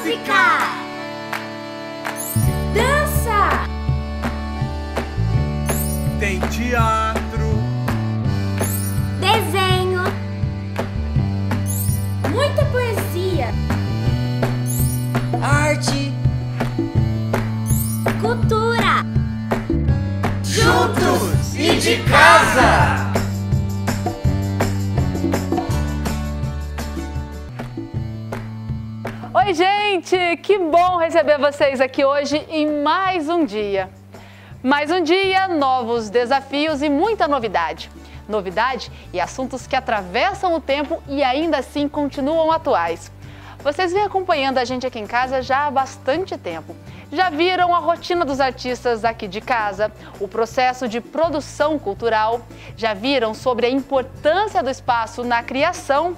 Música! Dança! Tem teatro, Desenho, muita poesia, arte, cultura, juntos e de casa. Oi, gente! Que bom receber vocês aqui hoje em mais um dia. Mais um dia, novos desafios e muita novidade. Novidade e assuntos que atravessam o tempo e ainda assim continuam atuais. Vocês vêm acompanhando a gente aqui em casa já há bastante tempo. Já viram a rotina dos artistas aqui de casa, o processo de produção cultural, já viram sobre a importância do espaço na criação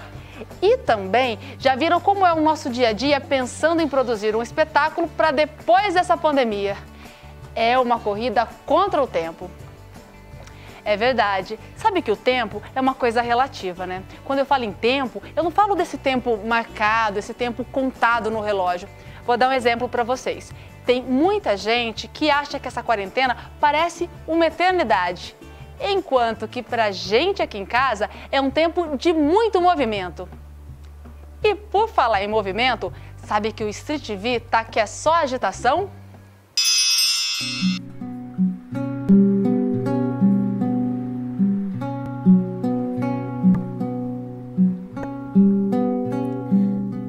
e também já viram como é o nosso dia a dia pensando em produzir um espetáculo para depois dessa pandemia. É uma corrida contra o tempo. É verdade. Sabe que o tempo é uma coisa relativa, né? Quando eu falo em tempo, eu não falo desse tempo marcado, esse tempo contado no relógio. Vou dar um exemplo para vocês. Tem muita gente que acha que essa quarentena parece uma eternidade, enquanto que pra gente aqui em casa é um tempo de muito movimento. E por falar em movimento, sabe que o Street TV tá que é só agitação?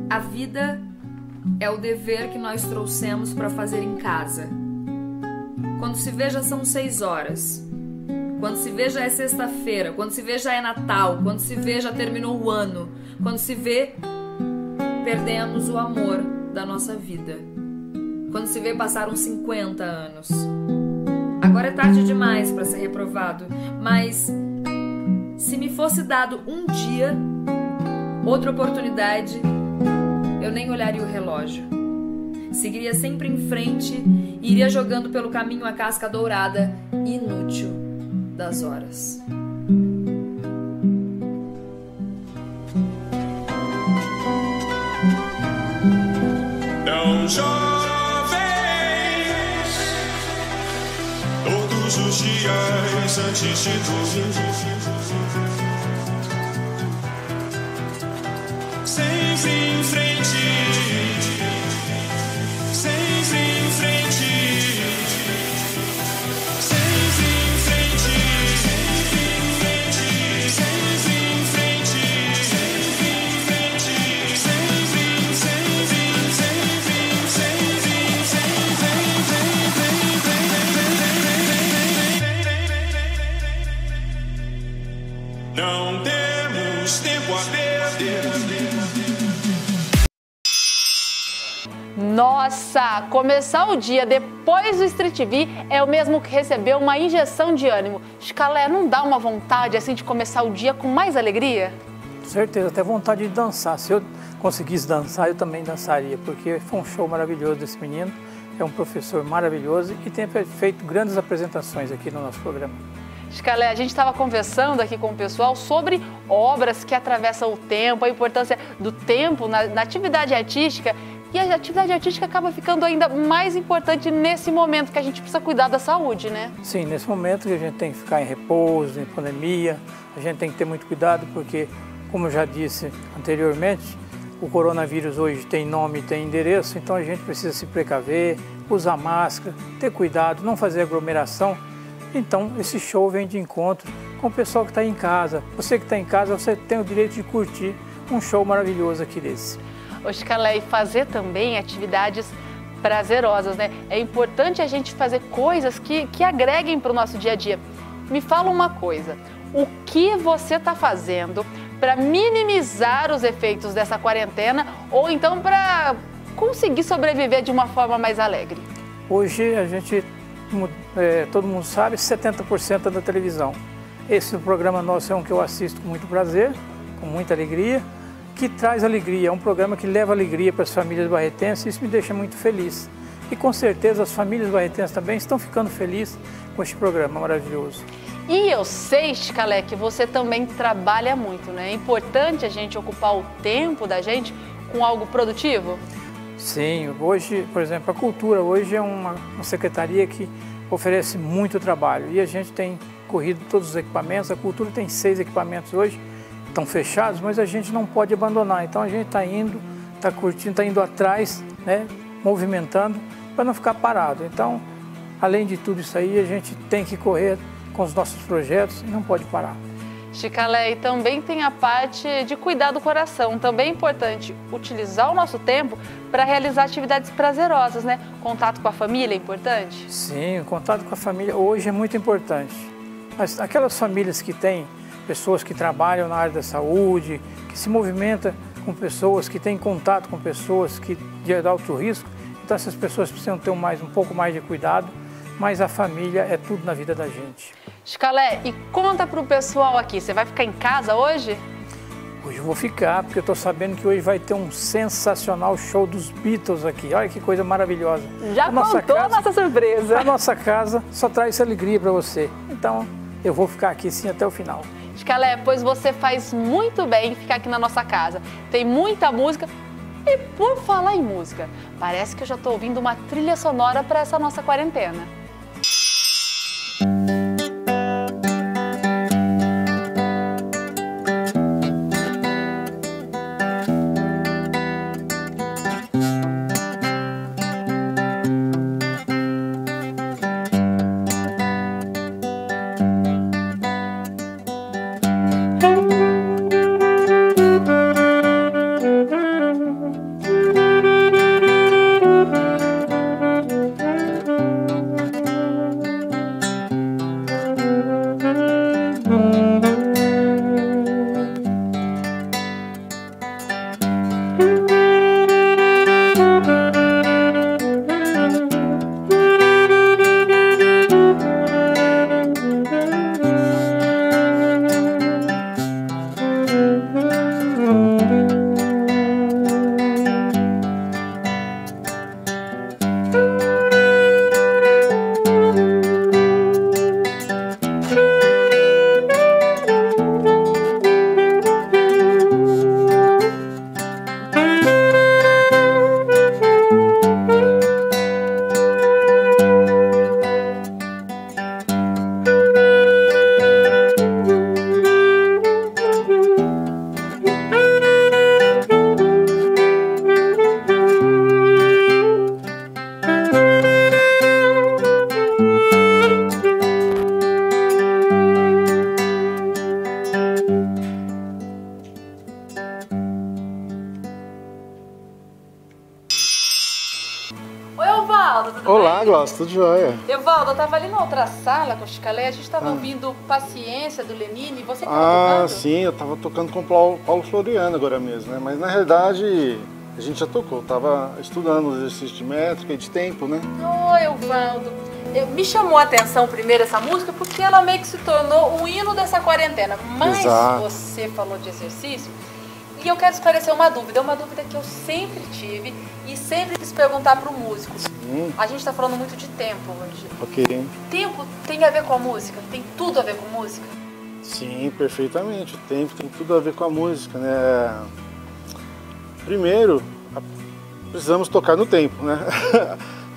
A vida é o dever que nós trouxemos para fazer em casa. Quando se vê já são 6 horas. Quando se vê já é sexta-feira. Quando se vê já é Natal. Quando se vê já terminou o ano. Quando se vê, perdemos o amor da nossa vida. Quando se vê, passaram 50 anos. Agora é tarde demais para ser reprovado, mas se me fosse dado um dia, outra oportunidade, eu nem olharia o relógio. Seguiria sempre em frente e iria jogando pelo caminho a casca dourada inútil das horas. Tão jovens, todos os dias antes de dormir, sempre em frente, sempre em frente, sempre em frente, sempre em frente, sempre em frente, sempre em frente, sempre em não temos tempo a perder. Nossa, começar o dia depois do Street TV é o mesmo que receber uma injeção de ânimo. Chicalé, não dá uma vontade assim de começar o dia com mais alegria? Certeza, até vontade de dançar. Se eu conseguisse dançar, eu também dançaria, porque foi um show maravilhoso desse menino, é um professor maravilhoso e tem feito grandes apresentações aqui no nosso programa. Chicalé, a gente estava conversando aqui com o pessoal sobre obras que atravessam o tempo, a importância do tempo na atividade artística, e a atividade artística acaba ficando ainda mais importante nesse momento que a gente precisa cuidar da saúde, né? Sim, nesse momento que a gente tem que ficar em repouso, em pandemia, a gente tem que ter muito cuidado porque, como eu já disse anteriormente, o coronavírus hoje tem nome e tem endereço, então a gente precisa se precaver, usar máscara, ter cuidado, não fazer aglomeração. Então, esse show vem de encontro com o pessoal que está em casa. Você que está em casa, você tem o direito de curtir um show maravilhoso aqui desse. Ô Chicalé, e fazer também atividades prazerosas, né? É importante a gente fazer coisas que agreguem para o nosso dia a dia. Me fala uma coisa, o que você está fazendo para minimizar os efeitos dessa quarentena ou então para conseguir sobreviver de uma forma mais alegre? Hoje a gente, todo mundo sabe, 70% é da televisão. Esse programa nosso é um que eu assisto com muito prazer, com muita alegria, que traz alegria, é um programa que leva alegria para as famílias barretenses e isso me deixa muito feliz. E com certeza as famílias barretenses também estão ficando felizes com este programa maravilhoso. E eu sei, Chicalé, que você também trabalha muito, né? É importante a gente ocupar o tempo da gente com algo produtivo? Sim, hoje, por exemplo, a cultura hoje é uma secretaria que oferece muito trabalho e a gente tem corrido todos os equipamentos. A cultura tem 6 equipamentos hoje, estão fechados, mas a gente não pode abandonar. Então a gente está indo, está curtindo, está indo atrás, né, movimentando para não ficar parado. Então, além de tudo isso aí, a gente tem que correr com os nossos projetos e não pode parar. Chicalé, e também tem a parte de cuidar do coração. Também é importante utilizar o nosso tempo para realizar atividades prazerosas, né? Contato com a família é importante? Sim, o contato com a família hoje é muito importante. Mas aquelas famílias que têm pessoas que trabalham na área da saúde, que se movimentam com pessoas, que têm contato com pessoas de alto risco, então essas pessoas precisam ter um pouco mais de cuidado, mas a família é tudo na vida da gente. Chicalé, e conta pro pessoal aqui, você vai ficar em casa hoje? Hoje eu vou ficar, porque eu estou sabendo que hoje vai ter um sensacional show dos Beatles aqui. Olha que coisa maravilhosa. Já contou a nossa surpresa. A nossa casa só traz essa alegria para você. Então, eu vou ficar aqui sim até o final. Chicalé, pois você faz muito bem em ficar aqui na nossa casa. Tem muita música. E por falar em música, parece que eu já estou ouvindo uma trilha sonora para essa nossa quarentena. Olá, Glaucio, tudo jóia? Evaldo, eu estava ali na outra sala com o Chicalé, a gente estava ouvindo Paciência, do Lenine, você que estava tocando? Sim, eu estava tocando com o Paulo Floriano agora mesmo, né? Mas na realidade a gente já tocou, estava estudando os exercícios de métrica e de tempo, né? Oi, Evaldo. Me chamou a atenção primeiro essa música porque ela meio que se tornou o hino dessa quarentena. Mas Exato. Você falou de exercício e eu quero esclarecer uma dúvida que eu sempre tive e sempre quis perguntar para o músico. A gente está falando muito de tempo hoje. Ok. Tempo tem a ver com a música? Tem tudo a ver com música? Sim, perfeitamente. O tempo tem tudo a ver com a música, né? Primeiro, precisamos tocar no tempo, né?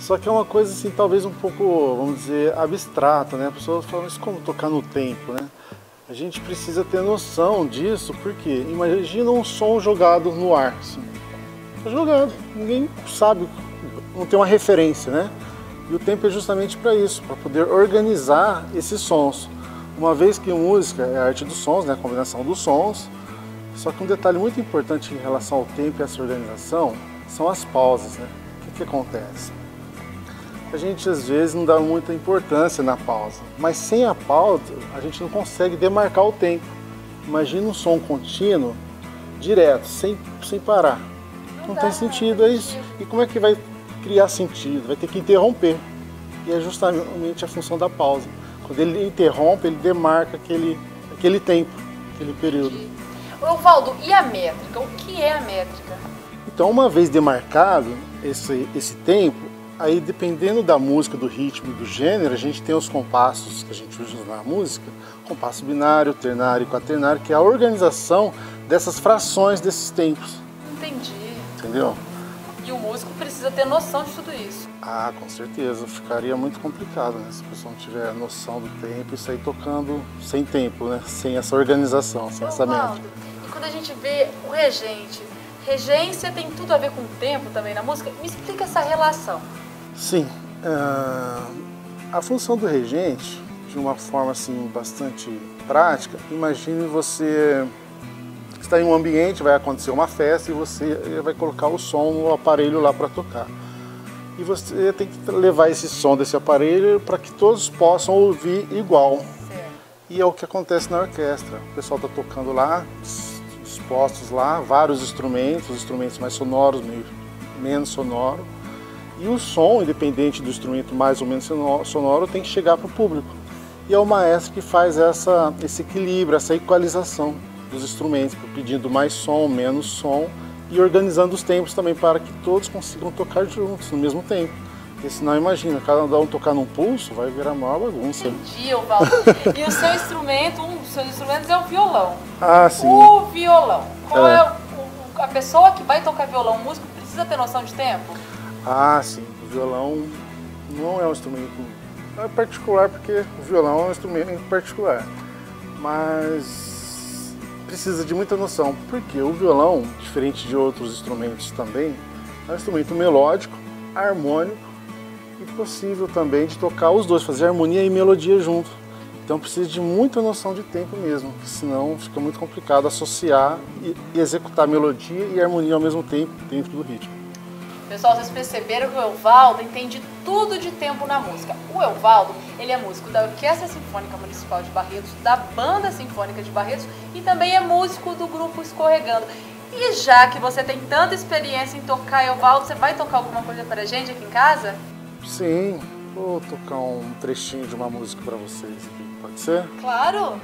Só que é uma coisa assim, talvez um pouco, vamos dizer, abstrata, né? A pessoa fala, mas como tocar no tempo, né? A gente precisa ter noção disso, porque imagina um som jogado no ar, assim. Tá jogado, ninguém sabe, não tem uma referência, né? E o tempo é justamente para isso, para poder organizar esses sons. Uma vez que música é a arte dos sons, né? A combinação dos sons. Só que um detalhe muito importante em relação ao tempo e essa organização são as pausas, né? O que acontece? A gente às vezes não dá muita importância na pausa, mas sem a pausa a gente não consegue demarcar o tempo. Imagina um som contínuo, direto, sem parar. Não tem sentido, é isso. E como é que vai criar sentido? Vai ter que interromper. E é justamente a função da pausa. Quando ele interrompe, ele demarca aquele tempo, aquele período. Evaldo, e a métrica? O que é a métrica? Então, uma vez demarcado esse tempo, aí dependendo da música, do ritmo e do gênero, a gente tem os compassos que a gente usa na música, compasso binário, ternário e quaternário, que é a organização dessas frações desses tempos. Entendi. Entendeu? E o músico precisa ter noção de tudo isso. Ah, com certeza. Ficaria muito complicado, né? Se a pessoa não tiver noção do tempo e sair tocando sem tempo, né? Sem essa organização, sem essa métrica. E quando a gente vê o regente, regência tem tudo a ver com o tempo também na música? Me explica essa relação. Sim. A função do regente, de uma forma assim bastante prática, imagine você está em um ambiente, vai acontecer uma festa e você vai colocar o som no aparelho lá para tocar. E você tem que levar esse som desse aparelho para que todos possam ouvir igual. Certo. E é o que acontece na orquestra. O pessoal está tocando lá, expostos lá, vários instrumentos mais sonoros, menos sonoros. E o som, independente do instrumento mais ou menos sonoro, tem que chegar para o público. E é o maestro que faz esse equilíbrio, essa equalização dos instrumentos, pedindo mais som, menos som e organizando os tempos também para que todos consigam tocar juntos no mesmo tempo. Porque senão, imagina, cada um tocar num pulso, vai virar a maior bagunça. Entendi, Evaldo. E o seu instrumento, um dos seus instrumentos é o violão. Ah, sim. O violão. Qual é a pessoa que vai tocar violão? O músico precisa ter noção de tempo? Ah, sim. O violão não é um instrumento particular, porque o violão é um instrumento particular. Mas precisa de muita noção, porque o violão, diferente de outros instrumentos também, é um instrumento melódico, harmônico e possível também de tocar os dois, fazer harmonia e melodia junto. Então precisa de muita noção de tempo mesmo, senão fica muito complicado associar e executar melodia e harmonia ao mesmo tempo dentro do ritmo. Pessoal, vocês perceberam que o Evaldo entende tudo de tempo na música. O Evaldo, ele é músico da Orquestra Sinfônica Municipal de Barretos, da Banda Sinfônica de Barretos e também é músico do grupo Escorregando. E já que você tem tanta experiência em tocar, Evaldo, você vai tocar alguma coisa pra gente aqui em casa? Sim, vou tocar um trechinho de uma música pra vocês aqui, pode ser? Claro!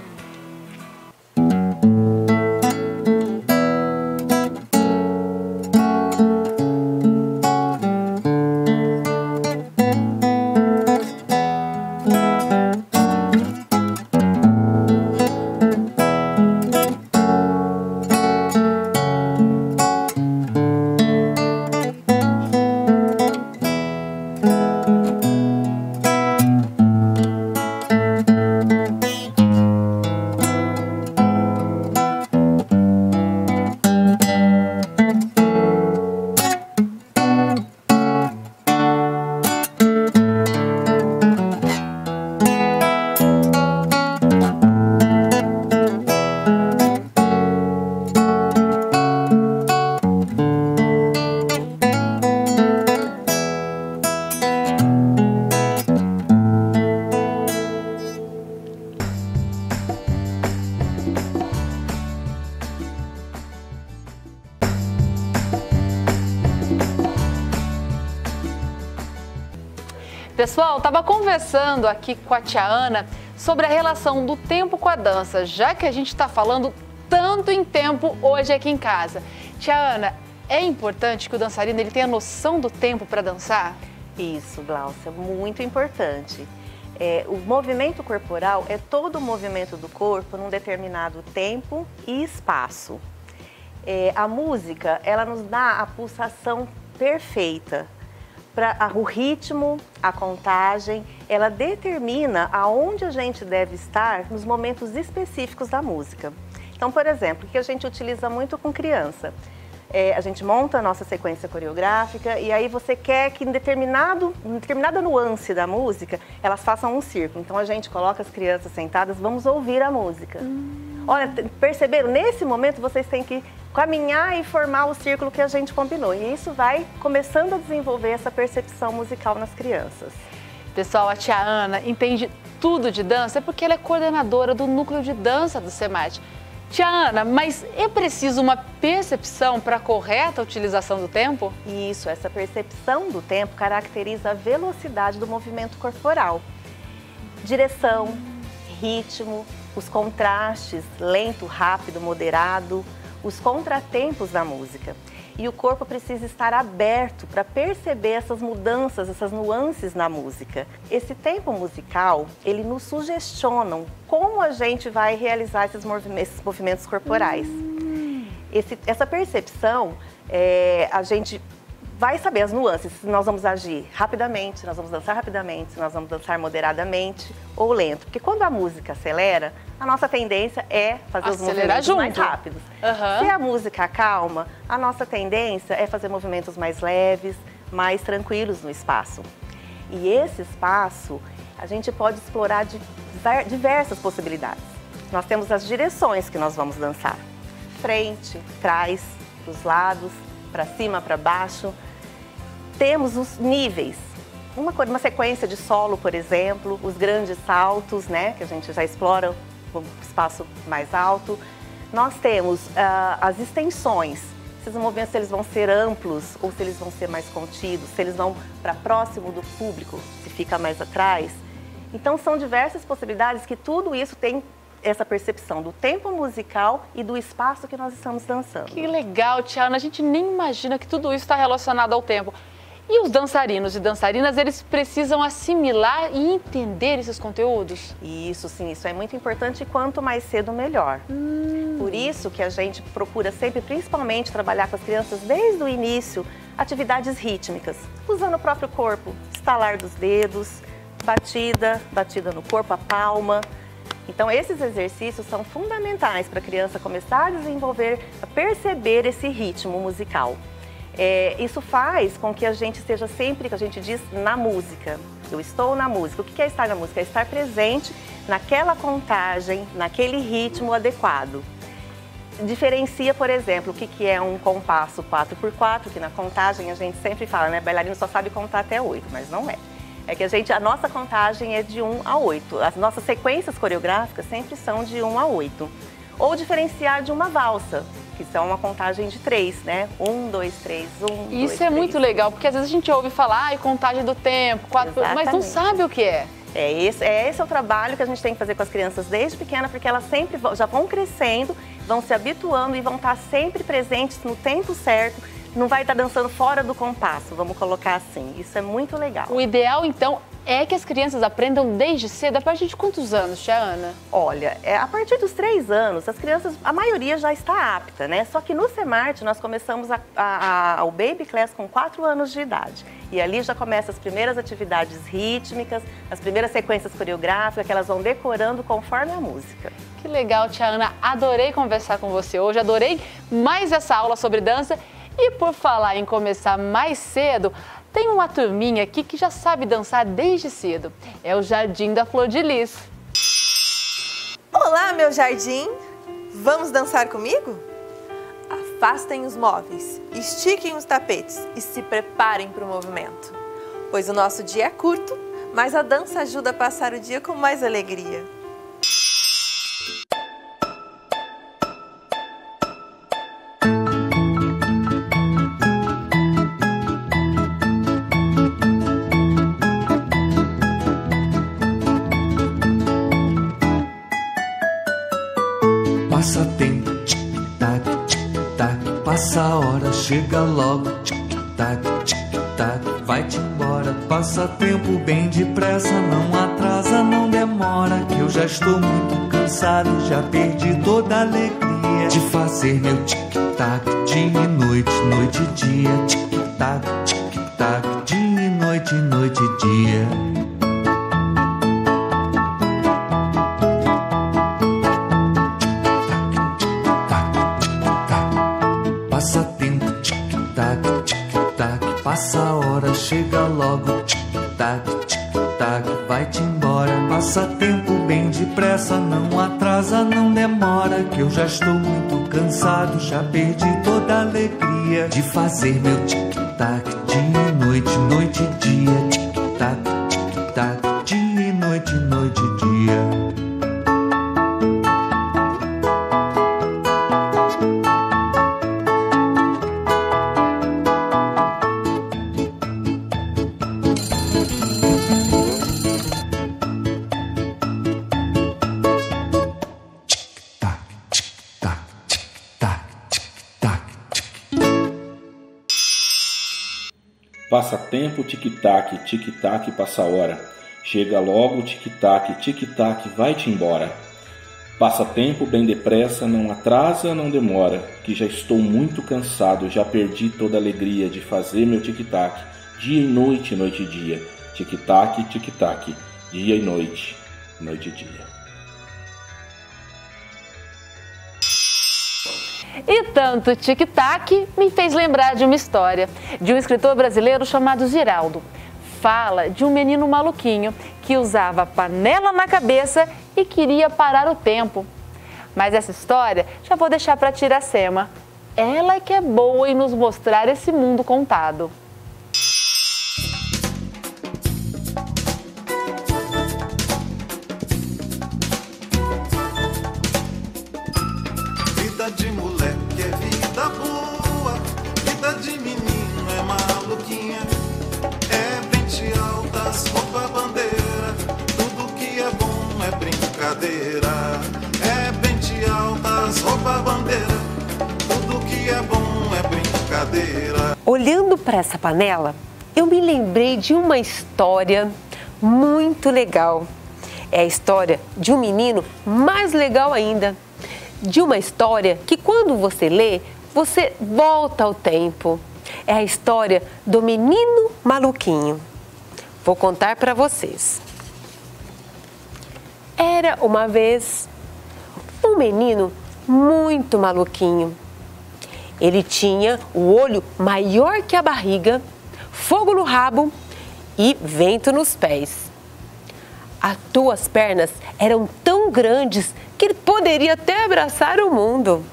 Pessoal, estava conversando aqui com a tia Ana sobre a relação do tempo com a dança, já que a gente está falando tanto em tempo hoje aqui em casa. Tia Ana, é importante que o dançarino ele tenha noção do tempo para dançar? Isso, Glaucia, muito importante. O movimento corporal é todo o movimento do corpo num determinado tempo e espaço. A música, ela nos dá a pulsação perfeita. O ritmo, a contagem, ela determina aonde a gente deve estar nos momentos específicos da música. Então, por exemplo, o que a gente utiliza muito com criança? A gente monta a nossa sequência coreográfica e aí você quer que em determinada nuance da música, elas façam um círculo. Então, a gente coloca as crianças sentadas, vamos ouvir a música. Olha, perceberam? Nesse momento, vocês têm que caminhar e formar o círculo que a gente combinou. E isso vai começando a desenvolver essa percepção musical nas crianças. Pessoal, a tia Ana entende tudo de dança porque ela é coordenadora do núcleo de dança do SEMAD. Tia Ana, mas é preciso uma percepção para a correta utilização do tempo? Isso, essa percepção do tempo caracteriza a velocidade do movimento corporal. Direção, ritmo, os contrastes, lento, rápido, moderado, os contratempos da música. E o corpo precisa estar aberto para perceber essas mudanças, essas nuances na música. Esse tempo musical, ele nos sugestiona como a gente vai realizar esses movimentos corporais. Essa percepção, a gente vai saber as nuances, se nós vamos agir rapidamente, se nós vamos dançar rapidamente, se nós vamos dançar moderadamente ou lento. Porque quando a música acelera, a nossa tendência é fazer os movimentos mais rápidos. Se a música acalma, a nossa tendência é fazer movimentos mais leves, mais tranquilos no espaço. E esse espaço, a gente pode explorar diversas possibilidades. Nós temos as direções que nós vamos dançar. Frente, trás, dos lados, para cima, para baixo. Temos os níveis, uma sequência de solo, por exemplo, os grandes saltos, né, que a gente já explora um espaço mais alto. Nós temos as extensões, esses movimentos, se eles vão ser amplos ou se eles vão ser mais contidos, se eles vão para próximo do público, se fica mais atrás. Então são diversas possibilidades que tudo isso tem essa percepção do tempo musical e do espaço que nós estamos dançando. Que legal, Tiana, a gente nem imagina que tudo isso está relacionado ao tempo. E os dançarinos e dançarinas, eles precisam assimilar e entender esses conteúdos? Isso, sim, isso é muito importante e quanto mais cedo, melhor. Por isso que a gente procura sempre, principalmente, trabalhar com as crianças desde o início, atividades rítmicas, usando o próprio corpo, estalar dos dedos, batida no corpo, a palma. Então, esses exercícios são fundamentais para a criança começar a desenvolver, a perceber esse ritmo musical. Isso faz com que a gente esteja sempre, que a gente diz, na música. Eu estou na música. O que é estar na música? É estar presente naquela contagem, naquele ritmo adequado. Diferencia, por exemplo, o que é um compasso 4x4, que na contagem a gente sempre fala, né? Bailarino só sabe contar até 8, mas não é. É que a nossa contagem é de 1 a 8. As nossas sequências coreográficas sempre são de 1 a 8. Ou diferenciar de uma valsa, que são uma contagem de 3, né? 1, 2, 3, 1, 2, 3. Isso é muito legal, porque às vezes a gente ouve falar, contagem do tempo, 4, mas não sabe o que é. Esse é o trabalho que a gente tem que fazer com as crianças desde pequena, porque elas sempre já vão crescendo, vão se habituando e vão estar sempre presentes no tempo certo. Não vai estar dançando fora do compasso, vamos colocar assim. Isso é muito legal. O ideal, então, é que as crianças aprendam desde cedo. A partir de quantos anos, Tia Ana? Olha, a partir dos 3 anos, as crianças, a maioria já está apta, né? Só que no Semarte nós começamos o Baby Class com 4 anos de idade. E ali já começam as primeiras atividades rítmicas, as primeiras sequências coreográficas que elas vão decorando conforme a música. Que legal, Tia Ana. Adorei conversar com você hoje, adorei mais essa aula sobre dança. E por falar em começar mais cedo, tem uma turminha aqui que já sabe dançar desde cedo. É o Jardim da Flor de Lis. Olá, meu jardim! Vamos dançar comigo? Afastem os móveis, estiquem os tapetes e se preparem para o movimento. Pois o nosso dia é curto, mas a dança ajuda a passar o dia com mais alegria. Passa tempo, tic-tac, tic-tac, passa a hora, chega logo, tic-tac, tic-tac, vai-te embora. Passa tempo bem depressa, não atrasa, não demora, que eu já estou muito cansado, já perdi toda a alegria de fazer meu tic-tac, dia e noite, noite e dia, tic-tac, tic-tac, dia e noite, noite e dia. Passa tempo, tic-tac, tic-tac, passa a hora, chega logo, tic-tac, tic-tac, vai-te embora. Passa tempo bem depressa, não atrasa, não demora, que eu já estou muito cansado, já perdi toda a alegria de fazer meu tic-tac, dia e noite, noite e dia, tic-tac, tic-tac, dia e noite, noite e dia. Passa tempo, tic-tac, tic-tac, passa a hora. Chega logo, tic-tac, tic-tac, vai-te embora. Passa tempo bem depressa, não atrasa, não demora, que já estou muito cansado, já perdi toda a alegria de fazer meu tic-tac, dia e noite e dia. Tic-tac, tic-tac, dia e noite e dia. E tanto tic-tac me fez lembrar de uma história de um escritor brasileiro chamado Ziraldo. Fala de um menino maluquinho que usava panela na cabeça e queria parar o tempo. Mas essa história já vou deixar para a tia Iracema. Ela que é boa em nos mostrar esse mundo contado. Vida de moleque é vida boa, vida de menino é maluquinha. É pente altas, roupa bandeira, tudo que é bom é brincadeira. É pente altas, roupa bandeira, tudo que é bom é brincadeira. Olhando para essa panela, eu me lembrei de uma história muito legal. É a história de um menino mais legal ainda. De uma história que quando você lê, você volta ao tempo. É a história do menino maluquinho. Vou contar para vocês. Era uma vez um menino muito maluquinho. Ele tinha o olho maior que a barriga, fogo no rabo e vento nos pés. As duas pernas eram tão grandes que ele poderia até abraçar o mundo.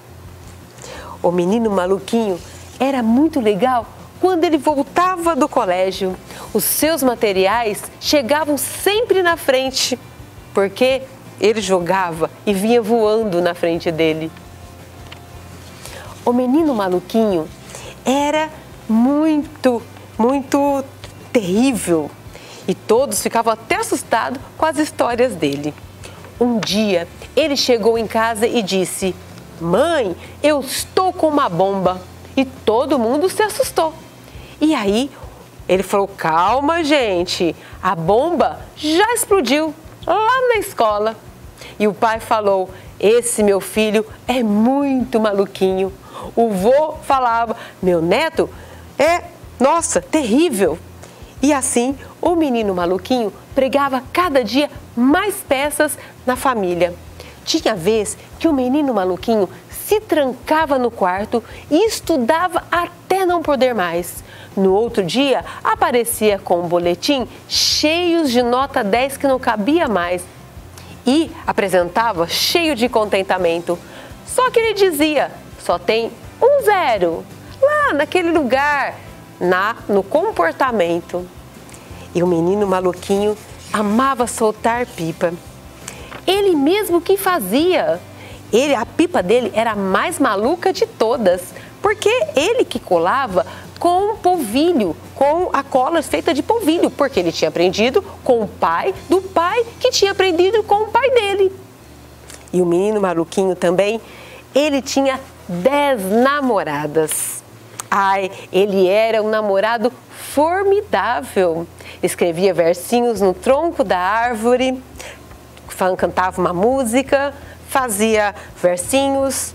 O menino maluquinho era muito legal quando ele voltava do colégio. Os seus materiais chegavam sempre na frente, porque ele jogava e vinha voando na frente dele. O menino maluquinho era muito terrível e todos ficavam até assustados com as histórias dele. Um dia, ele chegou em casa e disse: "Mãe, eu estou com uma bomba." E todo mundo se assustou. E aí, ele falou: "Calma, gente, a bomba já explodiu lá na escola." E o pai falou: "Esse meu filho é muito maluquinho." O vô falava: "Meu neto é, nossa, terrível." E assim, o menino maluquinho pregava cada dia mais peças na família. Tinha vez que o menino maluquinho se trancava no quarto e estudava até não poder mais. No outro dia, aparecia com um boletim cheio de nota 10 que não cabia mais. E apresentava cheio de contentamento. Só que ele dizia: "Só tem um 0 lá naquele lugar, no comportamento." E o menino maluquinho amava soltar pipa. Ele mesmo que fazia. A pipa dele era a mais maluca de todas, porque ele que colava com polvilho, com a cola feita de polvilho, porque ele tinha aprendido com o pai do pai que tinha aprendido com o pai dele. E o menino maluquinho também, ele tinha 10 namoradas. Ai, ele era um namorado formidável. Escrevia versinhos no tronco da árvore, cantava uma música, fazia versinhos,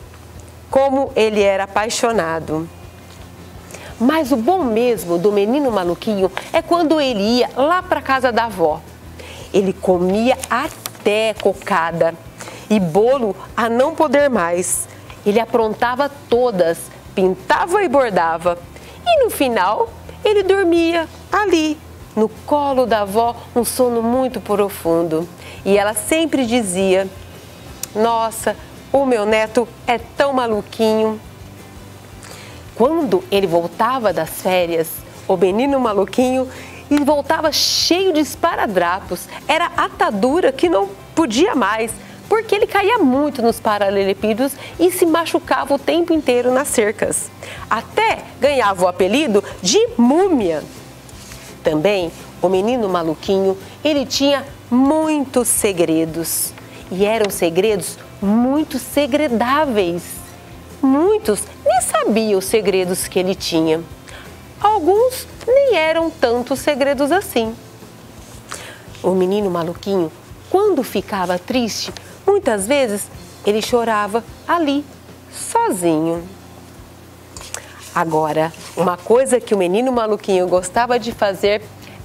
como ele era apaixonado. Mas o bom mesmo do menino maluquinho é quando ele ia lá para casa da avó. Ele comia até cocada e bolo a não poder mais. Ele aprontava todas, pintava e bordava. E no final, ele dormia ali, no colo da avó, um sono muito profundo. E ela sempre dizia: "Nossa, o meu neto é tão maluquinho." Quando ele voltava das férias, o menino maluquinho, ele voltava cheio de esparadrapos. Era atadura que não podia mais, porque ele caía muito nos paralelepípedos e se machucava o tempo inteiro nas cercas. Até ganhava o apelido de múmia. Também, o menino maluquinho, ele tinha muitos segredos. E eram segredos muito segredáveis. Muitos nem sabiam os segredos que ele tinha. Alguns nem eram tantos segredos assim. O menino maluquinho, quando ficava triste, Muitas vezes ele chorava ali, sozinho. Agora, uma coisa que o menino maluquinho gostava de fazer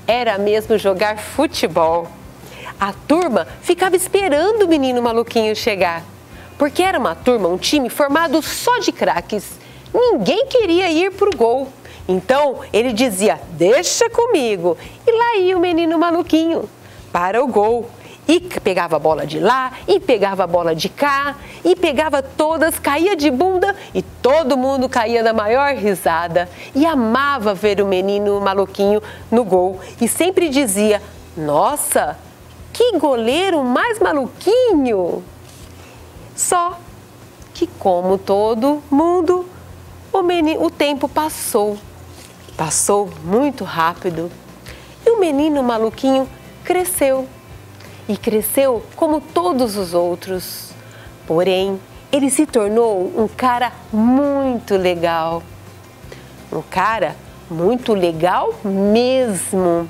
era mesmo jogar futebol. A turma ficava esperando o menino maluquinho chegar, porque era uma turma, um time formado só de craques. Ninguém queria ir para o gol. Então ele dizia, deixa comigo. E lá ia o menino maluquinho para o gol. E pegava a bola de lá, e pegava a bola de cá, e pegava todas, caía de bunda e todo mundo caía na maior risada. E amava ver o menino maluquinho no gol. E sempre dizia, nossa, que goleiro mais maluquinho! Só que, como todo mundo, o tempo passou. Passou muito rápido. E o menino maluquinho cresceu. E cresceu como todos os outros. Porém, ele se tornou um cara muito legal. Um cara muito legal mesmo.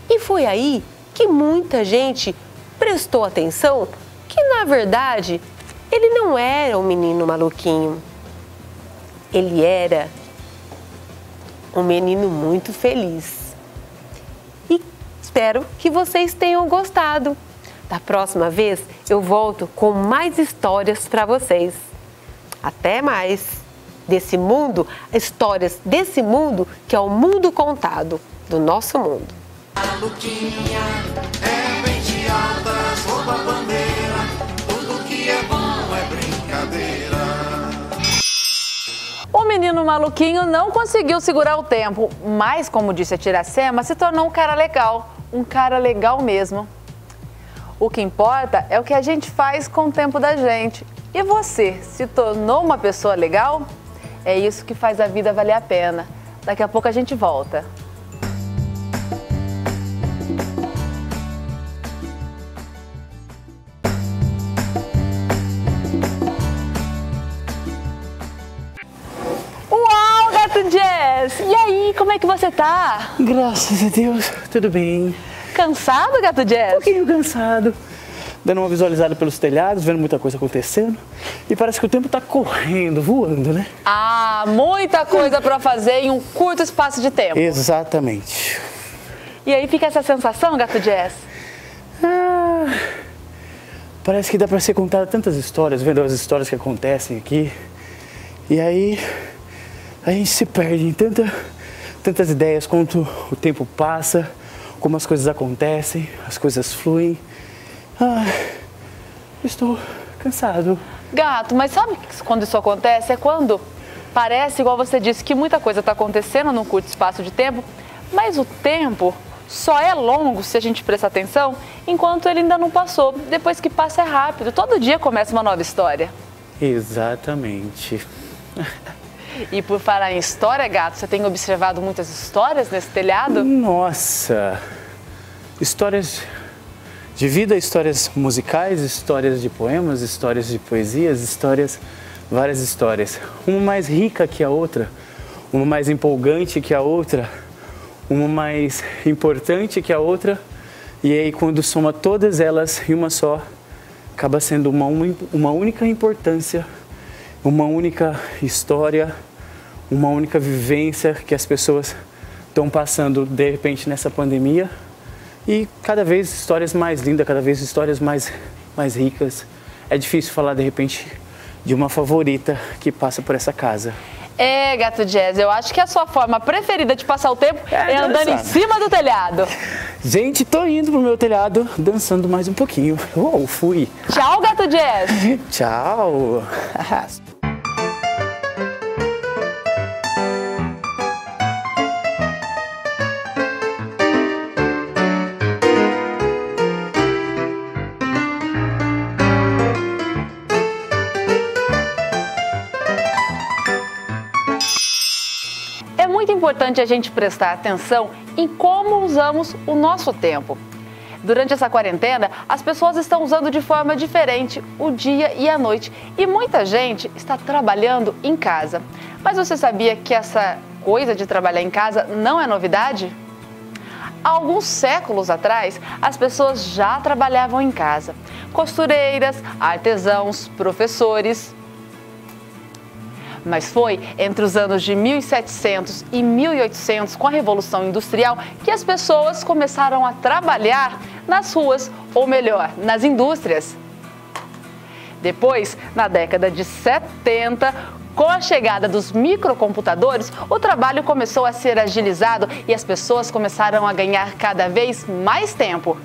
E foi aí que muita gente prestou atenção que, na verdade, ele não era um menino maluquinho. Ele era um menino muito feliz. Espero que vocês tenham gostado. Da próxima vez eu volto com mais histórias para vocês. Até mais! Desse mundo, histórias desse mundo que é o mundo contado do nosso mundo. Maluquinha é mente altas, rouba bandeira, tudo que é bom é brincadeira. O menino maluquinho não conseguiu segurar o tempo, mas, como disse a tia Iracema, se tornou um cara legal. Um cara legal mesmo. O que importa é o que a gente faz com o tempo da gente. E você, se tornou uma pessoa legal? É isso que faz a vida valer a pena. Daqui a pouco a gente volta. Jazz, e aí, como é que você tá? Graças a Deus, tudo bem. Cansado, Gato Jazz? Um pouquinho cansado. Dando uma visualizada pelos telhados, vendo muita coisa acontecendo. E parece que o tempo tá correndo, voando, né? Ah, muita coisa pra fazer em um curto espaço de tempo. Exatamente. E aí fica essa sensação, Gato Jazz? Parece que dá pra ser contada tantas histórias, vendo as histórias que acontecem aqui. E aí a gente se perde em tantas ideias, quanto o tempo passa, como as coisas acontecem, as coisas fluem. Estou cansado. Gato, mas sabe quando isso acontece? É quando parece, igual você disse, que muita coisa está acontecendo num curto espaço de tempo, mas o tempo só é longo, se a gente prestar atenção, enquanto ele ainda não passou. Depois que passa é rápido, todo dia começa uma nova história. Exatamente. E por falar em história, Gato, você tem observado muitas histórias nesse telhado? Nossa! Histórias de vida, histórias musicais, histórias de poemas, histórias de poesias, várias histórias. Uma mais rica que a outra, uma mais empolgante que a outra, uma mais importante que a outra. E aí, quando soma todas elas em uma só, acaba sendo uma única importância, uma única história, uma única vivência que as pessoas estão passando de repente nessa pandemia. E cada vez histórias mais lindas, cada vez histórias mais ricas. É difícil falar de repente de uma favorita que passa por essa casa. É, Gato Jazz, eu acho que a sua forma preferida de passar o tempo é andando em cima do telhado. Gente, tô indo pro meu telhado, dançando mais um pouquinho. Uou, fui. Tchau, Gato Jazz. Tchau. É muito importante a gente prestar atenção em como usamos o nosso tempo. Durante essa quarentena, as pessoas estão usando de forma diferente o dia e a noite. E muita gente está trabalhando em casa. Mas você sabia que essa coisa de trabalhar em casa não é novidade? Há alguns séculos atrás, as pessoas já trabalhavam em casa. Costureiras, artesãos, professores. Mas foi entre os anos de 1700 e 1800, com a Revolução Industrial, que as pessoas começaram a trabalhar nas ruas, ou melhor, nas indústrias. Depois, na década de 70, com a chegada dos microcomputadores, o trabalho começou a ser agilizado e as pessoas começaram a ganhar cada vez mais tempo.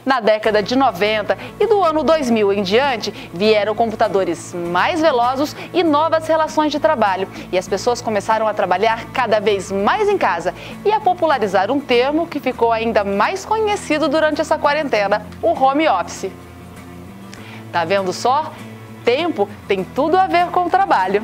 Na década de 90 e do ano 2000 em diante, vieram computadores mais velozes e novas relações de trabalho. E as pessoas começaram a trabalhar cada vez mais em casa e a popularizar um termo que ficou ainda mais conhecido durante essa quarentena, o home office. Tá vendo só? Tempo tem tudo a ver com o trabalho.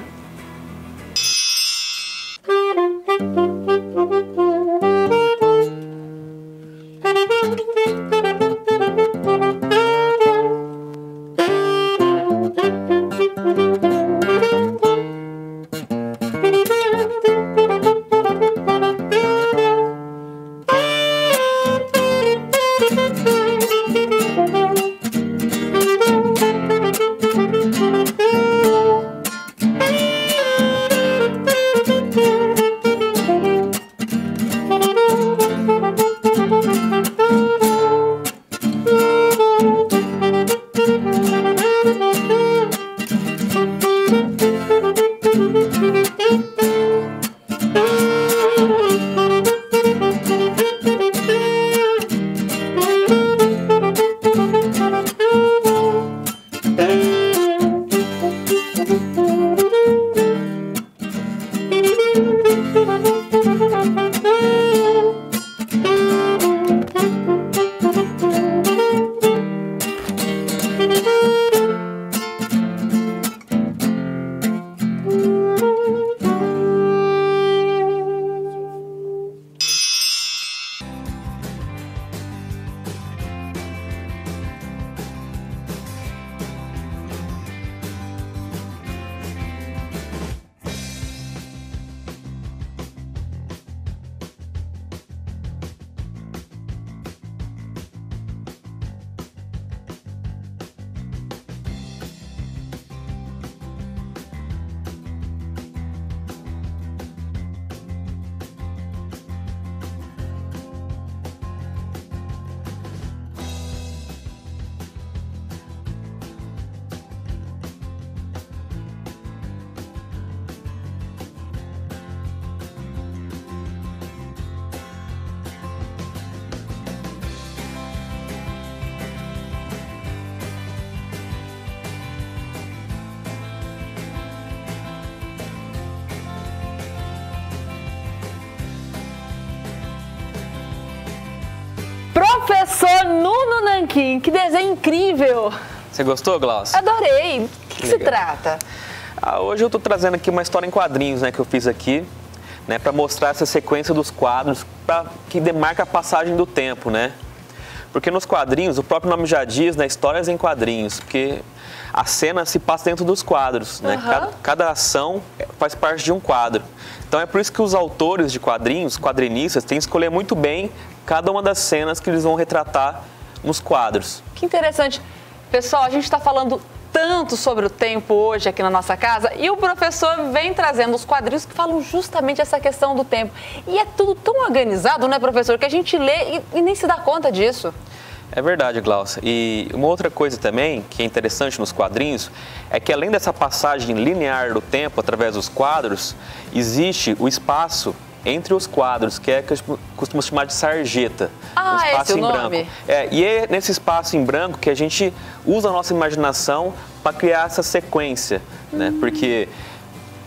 Professor Nuno Nanquim, que desenho incrível! Você gostou, Glaucia? Adorei! Do que se trata? Hoje eu estou trazendo aqui uma história em quadrinhos, né, que eu fiz aqui, né, para mostrar essa sequência dos quadros que demarca a passagem do tempo, né? Porque nos quadrinhos, o próprio nome já diz, né, histórias em quadrinhos, porque a cena se passa dentro dos quadros, né? Cada ação faz parte de um quadro. Então é por isso que os autores de quadrinhos, quadrinistas, têm que escolher muito bem cada uma das cenas que eles vão retratar nos quadros. Que interessante. Pessoal, a gente está falando tanto sobre o tempo hoje aqui na nossa casa e o professor vem trazendo os quadrinhos que falam justamente essa questão do tempo. E é tudo tão organizado, né, professor, que a gente lê e nem se dá conta disso. É verdade, Glaucia. E uma outra coisa também que é interessante nos quadrinhos é que além dessa passagem linear do tempo através dos quadros, existe o espaço entre os quadros, que é que costumamos chamar de sarjeta. Ah, um espaço esse é o em nome? branco. E é nesse espaço em branco que a gente usa a nossa imaginação para criar essa sequência, né? Porque,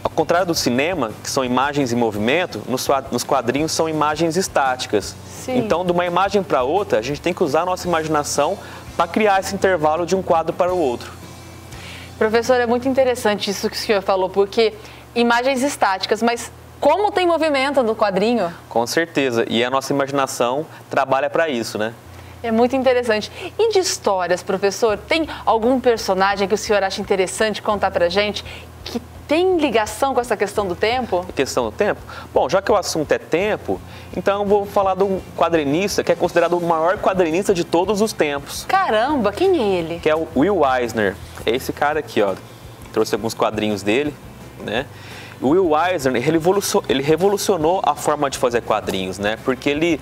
ao contrário do cinema, que são imagens em movimento, nos quadrinhos são imagens estáticas. Sim. Então, de uma imagem para outra, a gente tem que usar a nossa imaginação para criar esse intervalo de um quadro para o outro. Professor, é muito interessante isso que o senhor falou, porque imagens estáticas, mas como tem movimento no quadrinho? Com certeza, e a nossa imaginação trabalha para isso, né? É muito interessante. E de histórias, professor, tem algum personagem que o senhor acha interessante contar pra gente que tem ligação com essa questão do tempo? Questão do tempo? Bom, já que o assunto é tempo, então eu vou falar de um quadrinista que é considerado o maior quadrinista de todos os tempos. Caramba, quem é ele? Que é o Will Eisner. É esse cara aqui, ó. Trouxe alguns quadrinhos dele, né? O Will Eisner, ele revolucionou a forma de fazer quadrinhos, né? Porque ele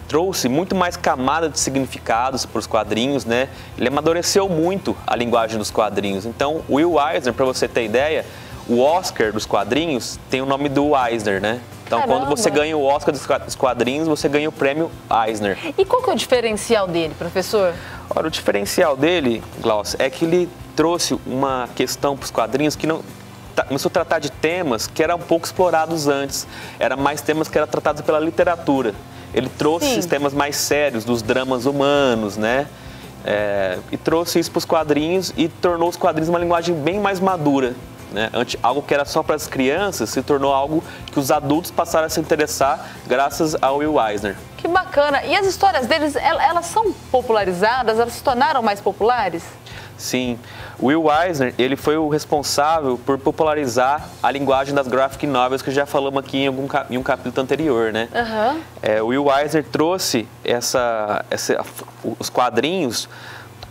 trouxe muito mais camada de significados para os quadrinhos, né? Ele amadureceu muito a linguagem dos quadrinhos. Então, o Will Eisner, para você ter ideia, o Oscar dos quadrinhos tem o nome do Eisner, né? Então, Caramba. quando você ganha o Oscar dos quadrinhos, você ganha o prêmio Eisner. E qual que é o diferencial dele, professor? Ora, o diferencial dele, Glaucia, é que ele trouxe uma questão para os quadrinhos que não... começou a tratar de temas que eram um pouco explorados antes. Eram mais temas que eram tratados pela literatura. Ele trouxe esses temas mais sérios, dos dramas humanos, né? E trouxe isso para os quadrinhos e tornou os quadrinhos uma linguagem bem mais madura, né? Algo que era só para as crianças se tornou algo que os adultos passaram a se interessar graças ao Will Eisner. Que bacana! E as histórias deles, elas são popularizadas? Elas se tornaram mais populares? Sim, o Will Eisner, ele foi o responsável por popularizar a linguagem das graphic novels que já falamos aqui em um capítulo anterior, né? O Will Eisner trouxe os quadrinhos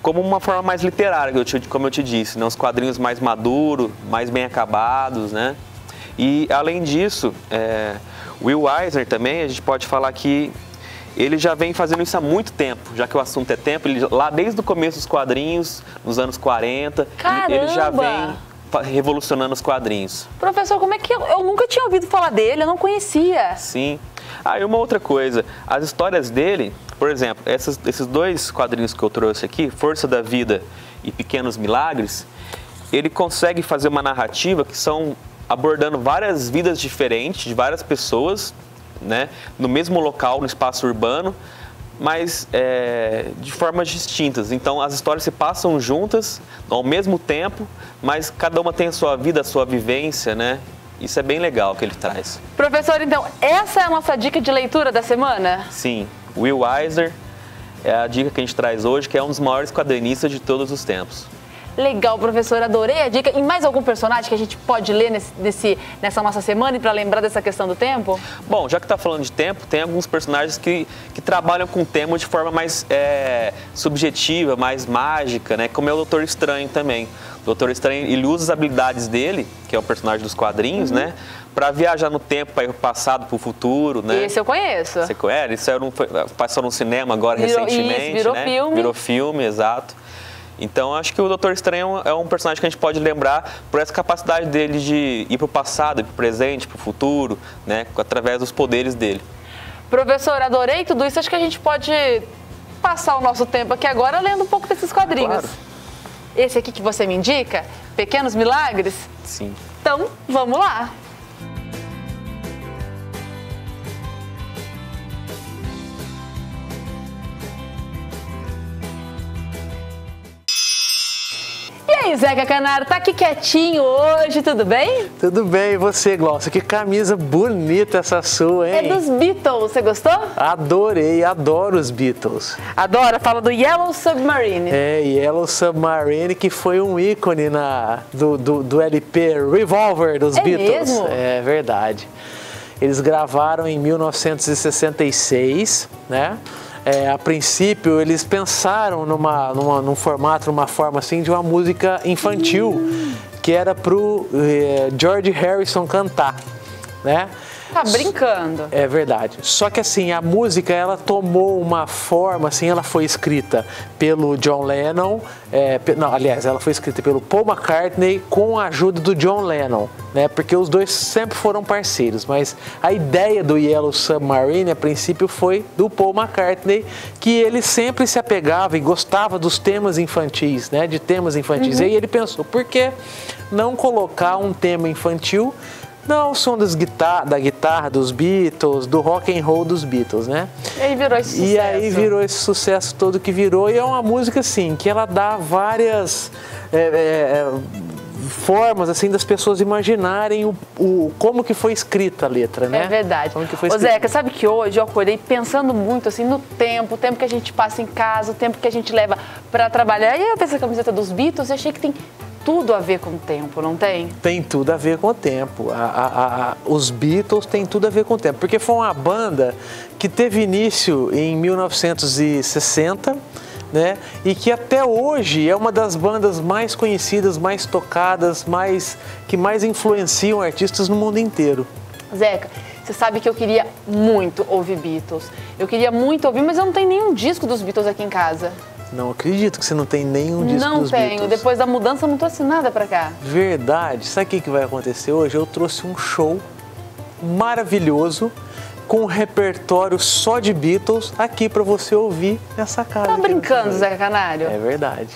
como uma forma mais literária, como eu te disse, né? Os quadrinhos mais maduros, mais bem acabados, né? E, além disso, o Will Eisner também, a gente pode falar que ele já vem fazendo isso há muito tempo, já que o assunto é tempo. Ele, lá desde o começo dos quadrinhos, nos anos 40, ele já vem revolucionando os quadrinhos. Professor, como é que eu nunca tinha ouvido falar dele, eu não conhecia. Sim. E uma outra coisa, as histórias dele, por exemplo, esses dois quadrinhos que eu trouxe aqui, Força da Vida e Pequenos Milagres, ele consegue fazer uma narrativa que são abordando várias vidas diferentes de várias pessoas, né, no mesmo local, no espaço urbano, mas de formas distintas. Então, as histórias se passam juntas, ao mesmo tempo, mas cada uma tem a sua vida, a sua vivência, né? Isso é bem legal que ele traz. Professor, então, essa é a nossa dica de leitura da semana? Sim, Will Eisner é a dica que a gente traz hoje, que é um dos maiores quadrinistas de todos os tempos. Legal, professor, adorei a dica. E mais algum personagem que a gente pode ler nessa nossa semana e para lembrar dessa questão do tempo? Bom, já que está falando de tempo, tem alguns personagens que trabalham com o tema de forma mais subjetiva, mais mágica, né? Como é o Doutor Estranho também. O Doutor Estranho, ele usa as habilidades dele, que é o personagem dos quadrinhos, né? Para viajar no tempo, para ir do passado para o futuro, né? Esse eu conheço. Você conhece? Isso passou no cinema agora recentemente, virou né? filme. Virou filme, exato. Então, acho que o Doutor Estranho é um personagem que a gente pode lembrar por essa capacidade dele de ir para o passado, ir para o presente, para o futuro, né? Através dos poderes dele. Professor, adorei tudo isso. Acho que a gente pode passar o nosso tempo aqui agora lendo um pouco desses quadrinhos. Claro. Esse aqui que você me indica, Pequenos Milagres? Sim. Então, vamos lá. E aí, Zeca Canaro, tá aqui quietinho hoje, tudo bem? Tudo bem, e você, Glaucia? Que camisa bonita essa sua, hein? É dos Beatles, você gostou? Adorei, adoro os Beatles. Adoro, fala do Yellow Submarine. Yellow Submarine, que foi um ícone do LP Revolver dos Beatles. Mesmo? É verdade. Eles gravaram em 1966, né? A princípio, eles pensaram num formato, numa forma assim, de uma música infantil, que era pro George Harrison cantar, né? Tá brincando. É verdade. Só que assim, a música, ela tomou uma forma, assim, ela foi escrita pelo John Lennon, ela foi escrita pelo Paul McCartney com a ajuda do John Lennon, né? Porque os dois sempre foram parceiros, mas a ideia do Yellow Submarine, a princípio, foi do Paul McCartney, que ele sempre se apegava e gostava dos temas infantis, né? De temas infantis. E aí ele pensou, por que não colocar um tema infantil ao som da guitarra dos Beatles, do rock and roll dos Beatles, né? E aí virou esse sucesso. E aí virou esse sucesso todo que virou, e é uma música assim, que ela dá várias formas assim das pessoas imaginarem como que foi escrita a letra, né? É verdade. Como que foi Ô escrita. Zeca, sabe que hoje eu acordei pensando muito assim no tempo, o tempo que a gente passa em casa, o tempo que a gente leva para trabalhar. E eu pensei a camiseta dos Beatles, eu achei que tem tudo a ver com o tempo, não tem? Tem tudo a ver com o tempo. Os Beatles têm tudo a ver com o tempo, porque foi uma banda que teve início em 1960, né? E que até hoje é uma das bandas mais conhecidas, mais tocadas, que mais influenciam artistas no mundo inteiro. Zeca, você sabe que eu queria muito ouvir Beatles. Eu queria muito ouvir, mas eu não tenho nenhum disco dos Beatles aqui em casa. Não acredito que você não tem nenhum disco dos Beatles. Não tenho. Depois da mudança eu não trouxe nada pra cá. Verdade. Sabe o que vai acontecer hoje? Eu trouxe um show maravilhoso com um repertório só de Beatles aqui pra você ouvir nessa casa. Tá brincando, Zeca Canário? É verdade.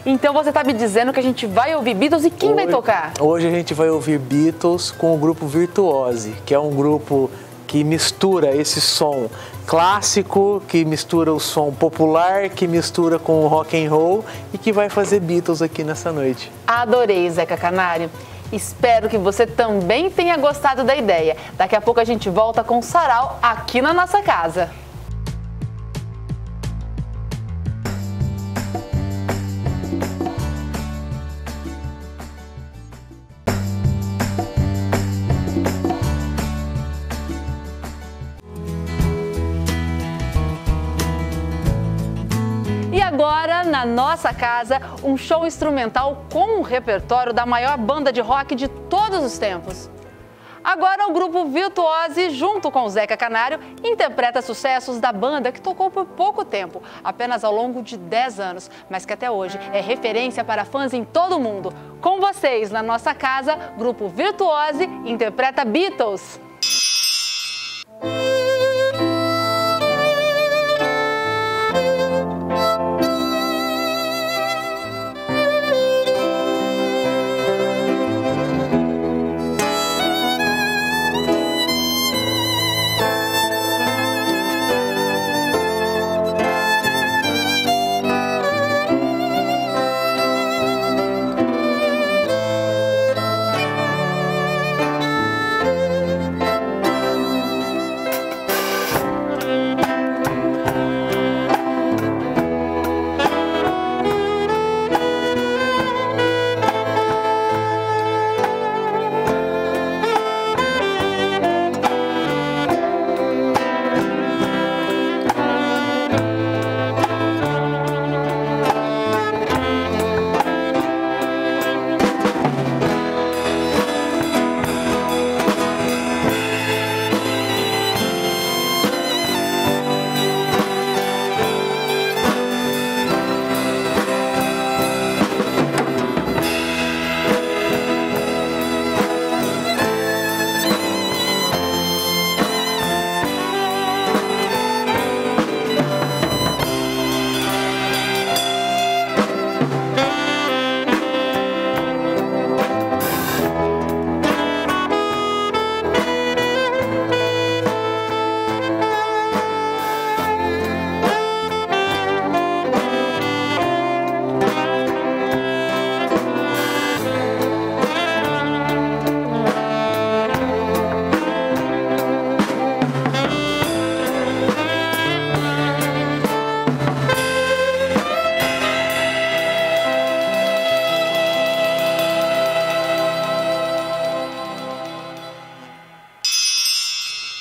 Então você tá me dizendo que a gente vai ouvir Beatles e quem vai tocar? Hoje a gente vai ouvir Beatles com o grupo Virtuose, que é um grupo que mistura esse som clássico, que mistura o som popular, que mistura com o rock and roll e que vai fazer Beatles aqui nessa noite. Adorei, Zeca Canário. Espero que você também tenha gostado da ideia. Daqui a pouco a gente volta com o Sarau aqui na nossa casa. Agora, na nossa casa, um show instrumental com um repertório da maior banda de rock de todos os tempos. Agora, o grupo Virtuose, junto com o Zeca Canário, interpreta sucessos da banda que tocou por pouco tempo, apenas ao longo de 10 anos, mas que até hoje é referência para fãs em todo o mundo. Com vocês, na nossa casa, grupo Virtuose interpreta Beatles.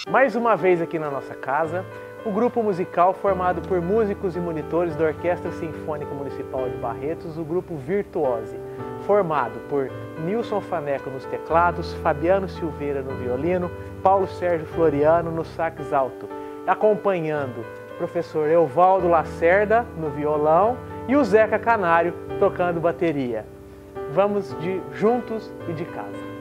Mais uma vez aqui na nossa casa, o grupo musical formado por músicos e monitores da Orquestra Sinfônica Municipal de Barretos, o grupo Virtuose, formado por Nilson Faneco nos teclados, Fabiano Silveira no violino, Paulo Sérgio Floriano no sax alto, acompanhando o professor Evaldo Lacerda no violão e o Zeca Canário tocando bateria. Vamos de Juntos e de Casa.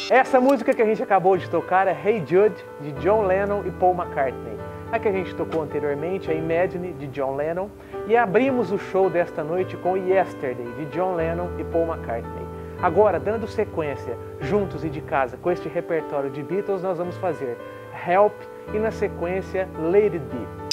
Essa música que a gente acabou de tocar é Hey Jude, de John Lennon e Paul McCartney. A que a gente tocou anteriormente é Imagine, de John Lennon. E abrimos o show desta noite com Yesterday, de John Lennon e Paul McCartney. Agora, dando sequência, juntos e de casa, com este repertório de Beatles, nós vamos fazer Help e, na sequência, Let It Be.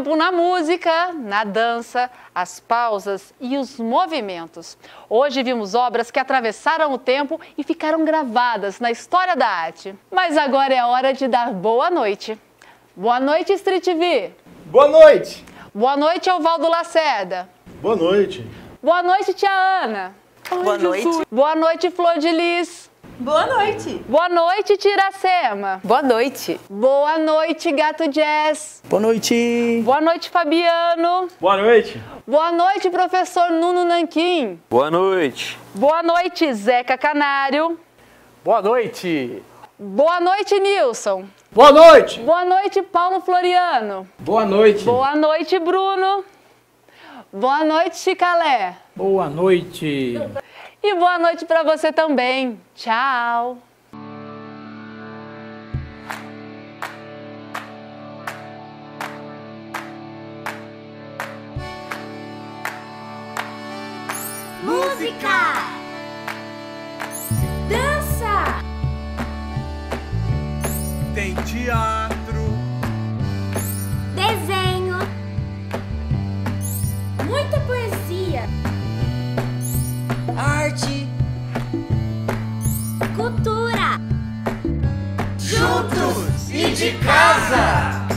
tempo na música, na dança, as pausas e os movimentos. Hoje vimos obras que atravessaram o tempo e ficaram gravadas na história da arte. Mas agora é hora de dar boa noite. Boa noite, Street V. Boa noite. Boa noite, Osvaldo Lacerda. Boa noite. Boa noite, tia Ana. Boa noite. Boa noite, Flor de Lis. Boa noite. Boa noite, Tiracema. Boa noite. Boa noite, Gato Jazz. Boa noite. Boa noite, Fabiano. Boa noite. Boa noite, professor Nuno Nanquim. Boa noite. Boa noite, Zeca Canário. Boa noite. Boa noite, Nilson. Boa noite. Boa noite, Paulo Floriano. Boa noite. Boa noite, Bruno. Boa noite, Chicalé. Boa noite. E boa noite para você também. Tchau. Música, dança, tem teatro, desenho, muita poesia, arte, cultura, juntos e de casa.